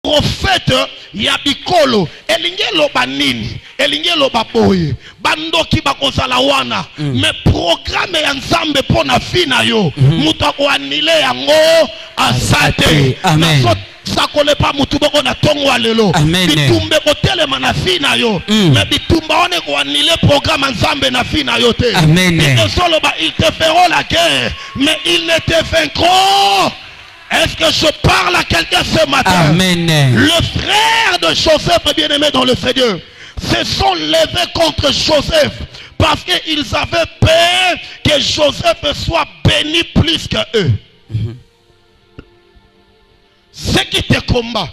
prophète Yabikolo, Elingelo Banini, Elingelo Baboye, Bandoki Bakozala wana, mais programme Yanzambe pona fina yo, Mutako anile yango asate. Amen. Sakole pa mutuboko na tongwa lelo. Bitumbe ko telema na fina yo. Mais bitumba one ko anile programme Nzambe na fina yo te. Amen. Ils te feront la guerre, mais ils ne te vaincront. Est-ce que je parle à quelqu'un ce matin? Amen. Le frère de Joseph, bien-aimé dans le Seigneur, se sont levés contre Joseph parce qu'ils avaient peur que Joseph soit béni plus qu'eux. Ceux qui te combattent,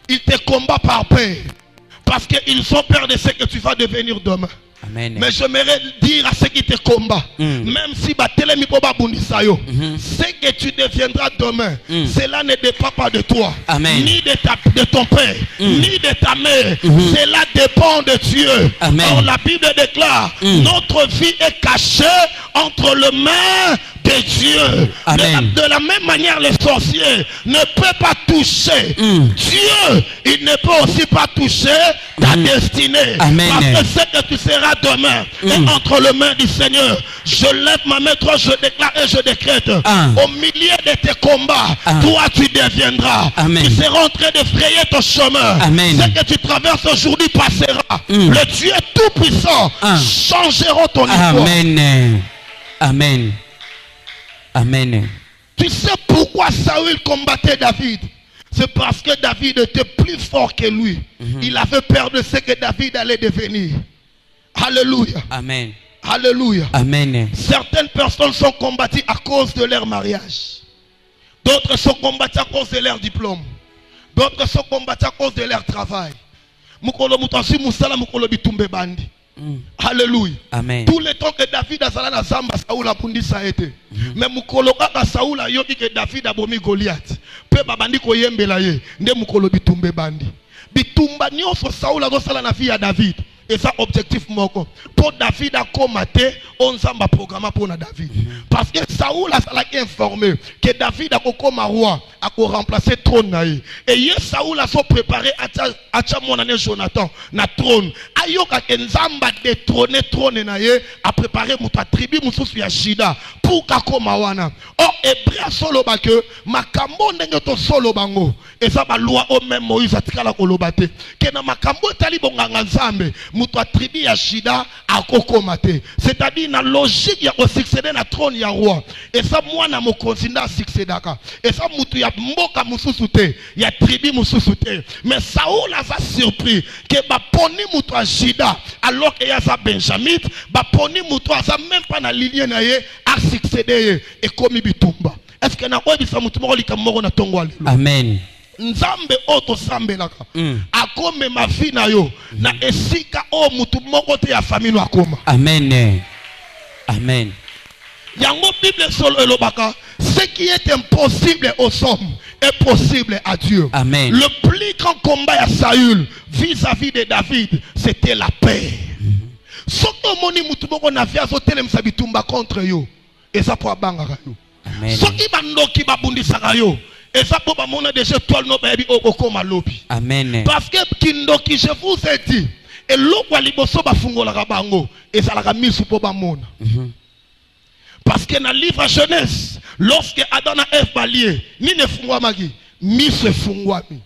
ils te combattent par peur parce qu'ils ont peur de ce que tu vas devenir demain. Amen. Mais j'aimerais dire à ceux qui te combattent, même si ce que tu deviendras demain, cela ne dépend pas de toi, ni de ton père, ni de ta mère. Cela dépend de Dieu. Or, la Bible déclare, notre vie est cachée entre les mains de Dieu. De la même manière, les sorciers ne peuvent pas toucher Dieu. Il ne peut aussi pas toucher ta destinée. Parce que ce que tu seras demain est entre les mains du Seigneur. Je lève ma main, toi je déclare et je décrète. Au milieu de tes combats, toi tu deviendras. Tu seras en train de frayer ton chemin. Ce que tu traverses aujourd'hui passera. Le Dieu tout-puissant changera ton histoire. Amen. Amen. Amen. Tu sais pourquoi Saül combattait David? C'est parce que David était plus fort que lui. Il avait peur de ce que David allait devenir. Alléluia. Amen. Alléluia. Amen. Certaines personnes sont combattues à cause de leur mariage. D'autres sont combattues à cause de leur diplôme. D'autres sont combattues à cause de leur travail. Alléluia. Amen. Tout le temps que David a zala na zamba, Saoul a pundi sa été. Mais mukoloka ka Saoul a yoki que David a bomi Goliath. Pe babandi ko yembela ye, nde mukolo bitumbe bandi. Bitumba nyonso Saoul a zala na vie à David. Et ça objectif moko. Pour David a combatté, on s'amba programme pour David. Parce que Saoul a informé que David a comme roi, a remplacé trône naï. Et hier Saoul a préparé à Chamonane Jonathan na trône. Ayoka Nzamba détrôner trône naï a préparé muta tribu mususu ya Shida pour kakoma wana. Oh Hébreu solo ba que makambo ndenge to solo bango. Et ça ba loi au même Moïse atikala kolobate. Que na makambo tali bonganga Nzambe muta tribu ya Shida a kokomate. C'est-à-dire na logique ya ko succéder na trône ya roi. Et ça moi na mo considère succédaka. Et ça mutu ya mboka mususu te, ya tribu mususu te. Mais Saoul a surpris que ba poni mutu a Shida alors que ya za Benjamin, ba poni mutu a za même pas na lignée na ye a succéder et comme bitumba. Est-ce que na ko bisa mutu moko likamoko na tongwa lelo? Amen. Nzambe oto sambelaka akome ma vie na yo na esika o mutu moko te ya famille akoma. Amen. Amen. Yango Bible solo elobaka, ce qui est impossible aux hommes est possible à Dieu. Amen. Le plus grand combat à Saül vis-à-vis de David, c'était la paix. Soto moni mutu moko na vie azotele msabitumba contre yo, eza po abangaka yo. Amen. Soki bandoki babundisaka yo, et ça pour mon déjà toi no baby okoma lobi. Amen. Parce que kindoki je vous ai dit et lokwa liboso bafungola bango et ça la misu po bamona. Parce que dans le livre Genèse, lorsque Adam et Ève balié, ni ne fungwamaki, misu fungwami.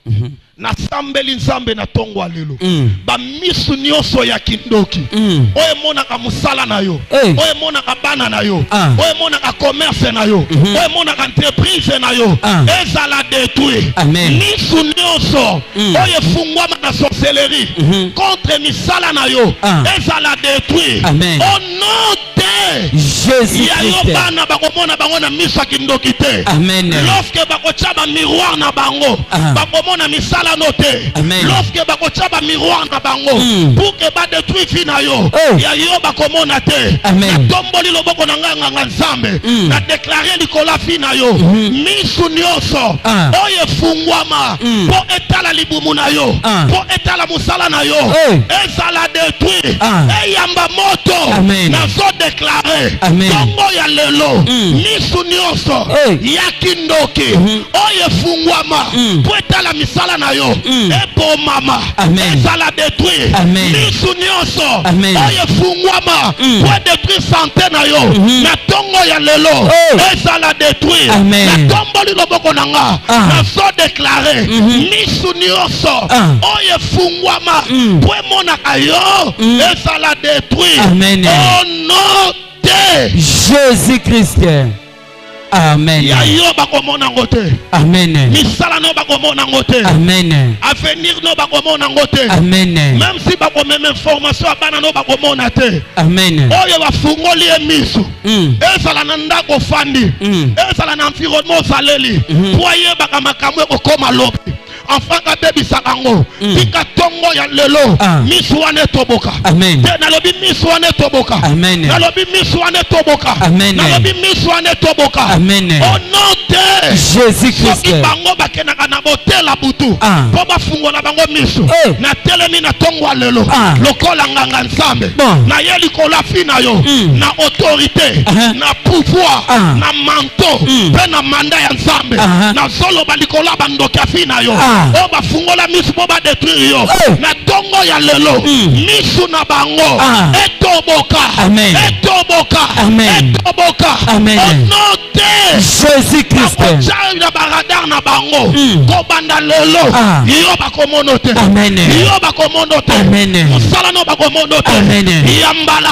Na sambeli nzambe na tongwa lelo. Ba misu nyonso ya kindoki. Oye mona ka musala na yo. Oye mona ka bana na yo. Oye mona ka commerce na yo. Oye mona ka entreprise na yo. Ezala détruit. Misu nyonso. Oye fungwama na sorcellerie. Contre misala na yo. Ezala détruit. Au nom de Jésus Christ. Bana bakomona bango na misu kindoki te. Amen. Lorsque bakocha ba miroir na bango, bakomona misala noté. Lorsque bakocha ba miroir na bango, pour que ba détruire fina yo, ya yo bakomona te. Na tomboli loboko na nganga nzambe, na déclarer likola fina yo, misu nyonso, oye fungwama, po etala libumu na yo, po etala musala na yo, ezala détruire, eyamba moto, na so déclarer, tombo ya lelo, misu nyonso, ya kindoki, oye fungwama, po etala misala na yo. yo ebomama ezala détruire misu nyonso oyo efungwama po détruire santé na yo na ntongo ya lelo ezala détruire na tomboli loboko na nga nazo déclare misu nyonso oyo efungwama po emonaka yo ezala détruire au nom de Jésus-Christ. Amen. Ya yo bakomona ngote. Amen. Misala no bakomona ngote. Amen. Avenir no bakomona ngote. Amen. Même si bakomeme information abana no bakomona te. Amen. Oyo bafungoli emisu. Ezala na ndako fandi. Ezala na environnement saleli. Poye bakamakamwe kokoma lobi. Enfant ka baby sakango tika tongo ya lelo misu wane toboka nalobi misu wane toboka nalobi misu wane toboka nalobi misu wane toboka au nom de Jésus-Christ soki bango bakenaka na botela butu po bafungola bango misu na telemi na tongo ya lelo lokola nganga nzambe na ye likolo afi na yo na autorité na pouvoir na manteau pe na manda ya nzambe na zoloba likolo bandoki afi na yo o bafungola misu po ba détruire yo na tongo ya lelo misu na bango etoboka etoboka etoboka au nom de Jésus-Christ na baradar na bango ko banda lelo yo bakomono te yo bakomono te musala no bakomono te ya mbala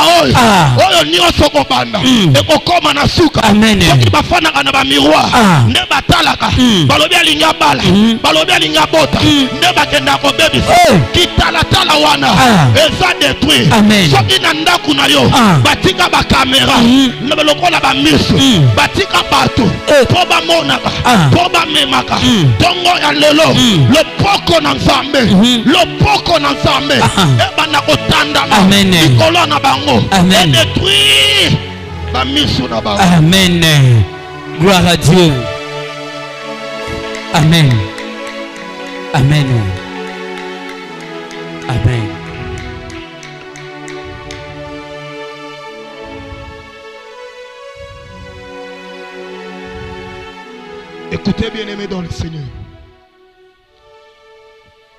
oyo nyonso ko banda ekokoma na suka soki bafanaka na ba miroir nde batalaka balobi alinga bala balobi alinga bota nde bakenda kobebisa kitalatala wana eza détruit soki na ndako na yo batika bakamera lokola bamisu batika bato po bamonaka po bamemaka tongo ya lelo lopoko na nzambe lopoko na nzambe ebanda kotandama likolo na bango edétruire bamisu na bango. Amen. Gloire à Dieu. Amen. Amen. Amen. Écoutez bien aimé dans le Seigneur.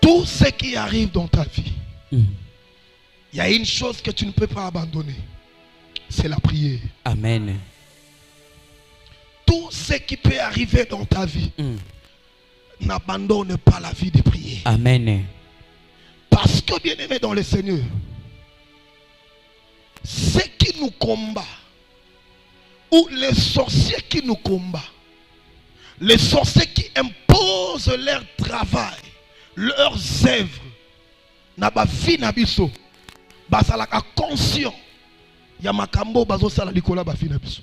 Tout ce qui arrive dans ta vie, il y a une chose que tu ne peux pas abandonner. C'est la prière. Amen. Tout ce qui peut arriver dans ta vie, n'abandonne pas la vie de prière. Amen. Parce que bien aimé dans le Seigneur, ce qui nous combat, ou les sorciers qui nous combattent, les sorciers qui imposent leur travail, leurs œuvres, na ba vie na biso, basalaka conscient, ya makambo bazo sala likola ba vie na biso.